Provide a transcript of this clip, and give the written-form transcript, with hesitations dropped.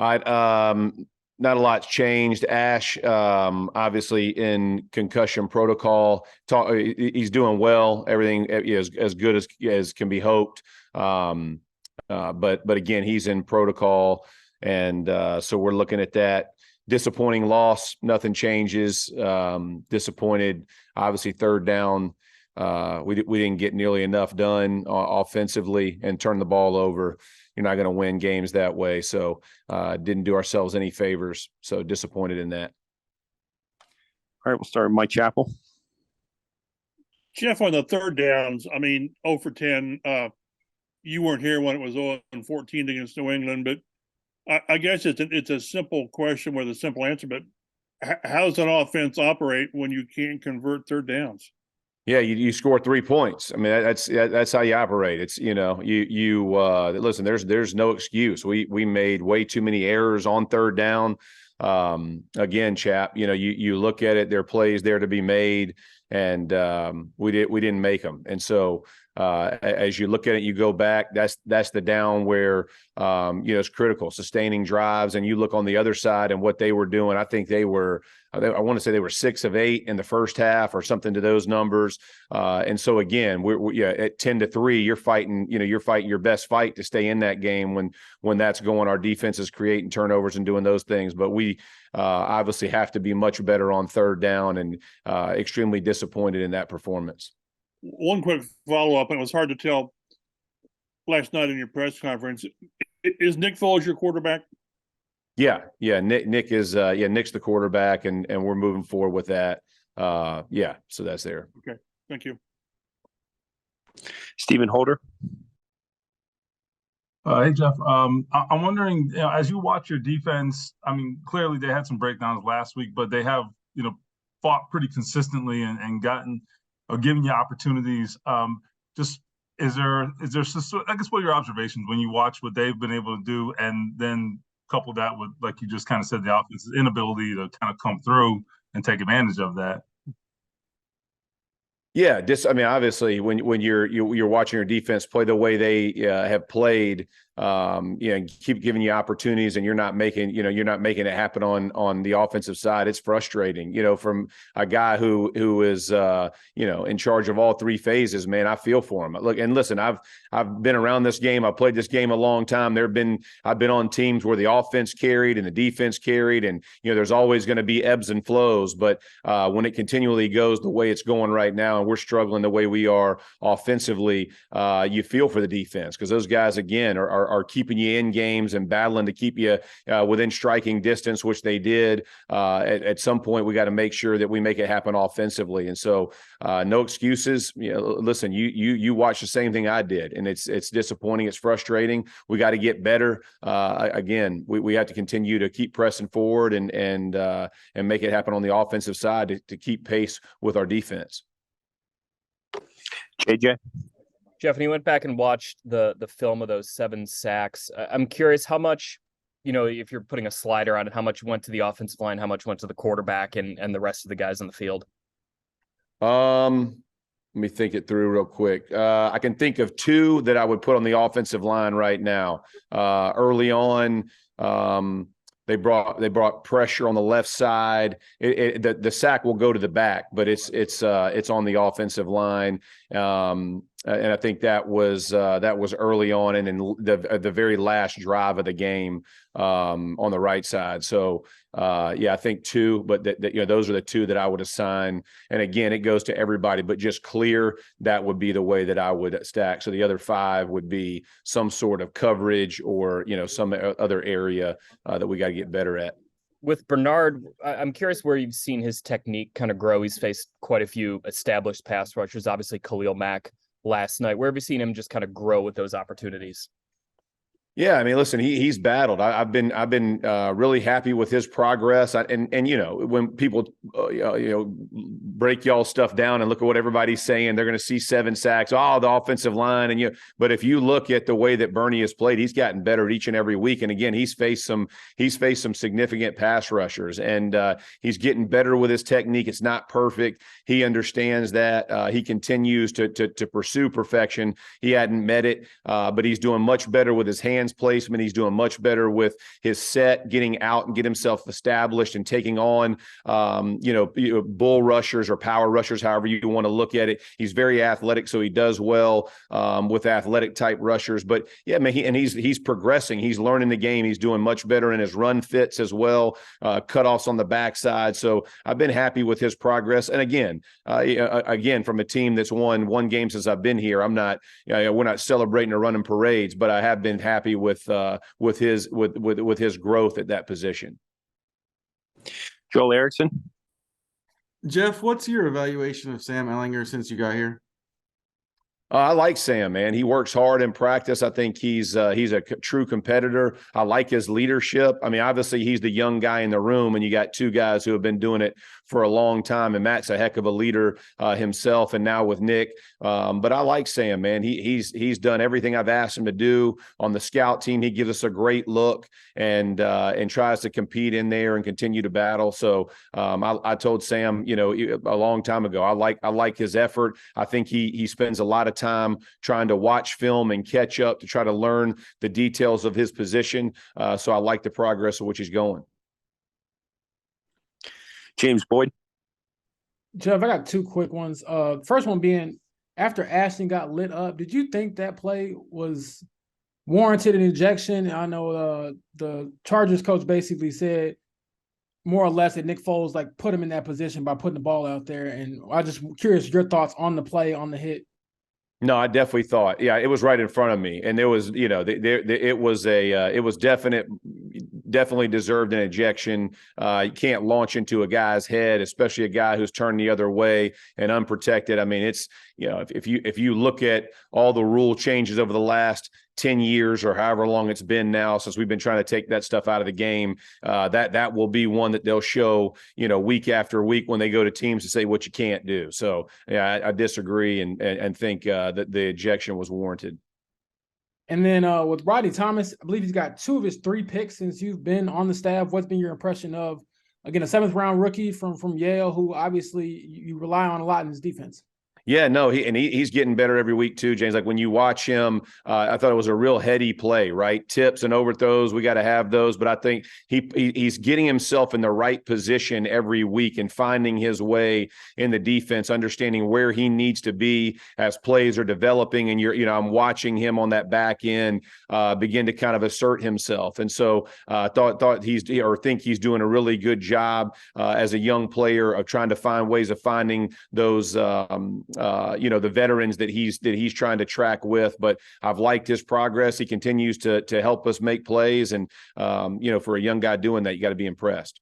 All right. Not a lot's changed. Ash, obviously in concussion protocol. He's doing well. Everything is as good as can be hoped. But again, he's in protocol, and so we're looking at that. Disappointing loss. Nothing changes. Disappointed. Obviously, third down. We didn't get nearly enough done offensively and turn the ball over. You're not going to win games that way. So didn't do ourselves any favors. So disappointed in that. All right, we'll start with Mike Chappell. Jeff, on the third downs, 0 for 10. You weren't here when it was 0-14 against New England, but I guess it's a simple question with a simple answer. But how does an offense operate when you can't convert third downs? Yeah, you score 3 points. I mean, that's how you operate. It's, you listen, there's no excuse. We made way too many errors on third down. Again, Chap, you look at it, there are plays there to be made, and we didn't make them. And so as you look at it, you go back, that's the down where it's critical, sustaining drives. And you look on the other side and what they were doing. I think I want to say they were 6 of 8 in the first half or something to those numbers. And so again, we're at 10-3, you're fighting your best fight to stay in that game when that's going. Our defense is creating turnovers and doing those things, but we obviously have to be much better on third down, and extremely disappointed in that performance. One quick follow-up, and it was hard to tell last night in your press conference. Is Nick Foles your quarterback? Yeah. Nick is Nick's the quarterback, and we're moving forward with that. So that's there. Okay, thank you. Stephen Holder. Hey, Jeff. I'm wondering, as you watch your defense, clearly they had some breakdowns last week, but they have, fought pretty consistently and gotten or giving you opportunities. Just is there, I guess, what are your observations when you watch what they've been able to do, and then couple that with, like you just kind of said, the offense's inability to kind of come through and take advantage of that? Yeah, obviously, when you're watching your defense play the way they have played, keep giving you opportunities, and you're not making it happen on the offensive side. It's frustrating, from a guy who is in charge of all 3 phases. Man, I feel for him. Look, and listen, I've been around this game. I've played this game a long time. I've been on teams where the offense carried and the defense carried, and there's always going to be ebbs and flows. But when it continually goes the way it's going right now, and we're struggling the way we are offensively, you feel for the defense, because those guys, again, are keeping you in games and battling to keep you within striking distance, which they did. At some point, we got to make sure that we make it happen offensively. And so no excuses. Listen, you watch the same thing I did, and it's disappointing. It's frustrating. We got to get better. Again, we have to continue to keep pressing forward and make it happen on the offensive side to keep pace with our defense. JJ. Jeff, when you went back and watched the film of those 7 sacks, I'm curious how much, if you're putting a slider on it, how much went to the offensive line, how much went to the quarterback and the rest of the guys on the field? Let me think it through real quick. I can think of 2 that I would put on the offensive line right now. Early on, they brought pressure on the left side. The sack will go to the back, but it's on the offensive line. And I think that was early on, and in the very last drive of the game on the right side. So I think 2, but those are the 2 that I would assign. And again, it goes to everybody, but just clear, that would be the way that I would stack. So the other 5 would be some sort of coverage or some other area that we got to get better at. With Bernard, I'm curious where you've seen his technique kind of grow. He's faced quite a few established pass rushers, obviously Khalil Mack last night. Where have you seen him just kind of grow with those opportunities? Yeah, listen, he's battled. I've been really happy with his progress. And when people break y'all stuff down and look at what everybody's saying. They're going to see 7 sacks. Oh, the offensive line. And but if you look at the way that Bernie has played, he's gotten better each and every week. And again, he's faced some significant pass rushers, and he's getting better with his technique. It's not perfect. He understands that. He continues to pursue perfection. He hadn't met it, but he's doing much better with his hands placement. He's doing much better with his set, getting out and get himself established and taking on, bull rushers or power rushers, however you want to look at it. He's very athletic, so he does well with athletic type rushers. But yeah, man, he's progressing. He's learning the game. He's doing much better in his run fits as well, cutoffs on the backside. So I've been happy with his progress. And again, from a team that's won one game since I've been here, we're not celebrating or running parades, but I have been happy with his growth at that position. Joel Erickson. Jeff, what's your evaluation of Sam Ehlinger since you got here? I like Sam, man. He works hard in practice. I think he's a true competitor. I like his leadership. I mean, obviously he's the young guy in the room, and you got 2 guys who have been doing it for a long time. And Matt's a heck of a leader himself, and now with Nick. But I like Sam, man. He's done everything I've asked him to do on the scout team. He gives us a great look and tries to compete in there and continue to battle. So I told Sam, a long time ago, I like his effort. I think he spends a lot of time trying to watch film and catch up to try to learn the details of his position. So I like the progress of which he's going. James Boyd. Jeff, I got 2 quick ones. First one being, after Ashton got lit up, did you think that play was warranted an ejection? I know the Chargers coach basically said more or less that Nick Foles put him in that position by putting the ball out there. And I just curious your thoughts on the play, on the hit. No, I definitely thought, it was right in front of me, and there was, it was definitely deserved an ejection. You can't launch into a guy's head, especially a guy who's turned the other way and unprotected. I mean, it's, if you look at all the rule changes over the last 10 years or however long it's been now since we've been trying to take that stuff out of the game, that will be one that they'll show, week after week when they go to teams to say what you can't do. So yeah, I disagree and think that the ejection was warranted. And then with Rodney Thomas, I believe he's got 2 of his 3 picks since you've been on the staff. What's been your impression of, again, a 7th round rookie from Yale, who obviously you rely on a lot in his defense? Yeah, no, he's getting better every week too, James. Like when you watch him, I thought it was a real heady play, right? Tips and overthrows, we got to have those. But I think he's getting himself in the right position every week and finding his way in the defense, understanding where he needs to be as plays are developing. And I'm watching him on that back end begin to kind of assert himself. And so I think he's doing a really good job as a young player of trying to find ways of finding those the veterans that he's trying to track with. But I've liked his progress. He continues to help us make plays. And, for a young guy doing that, you got to be impressed.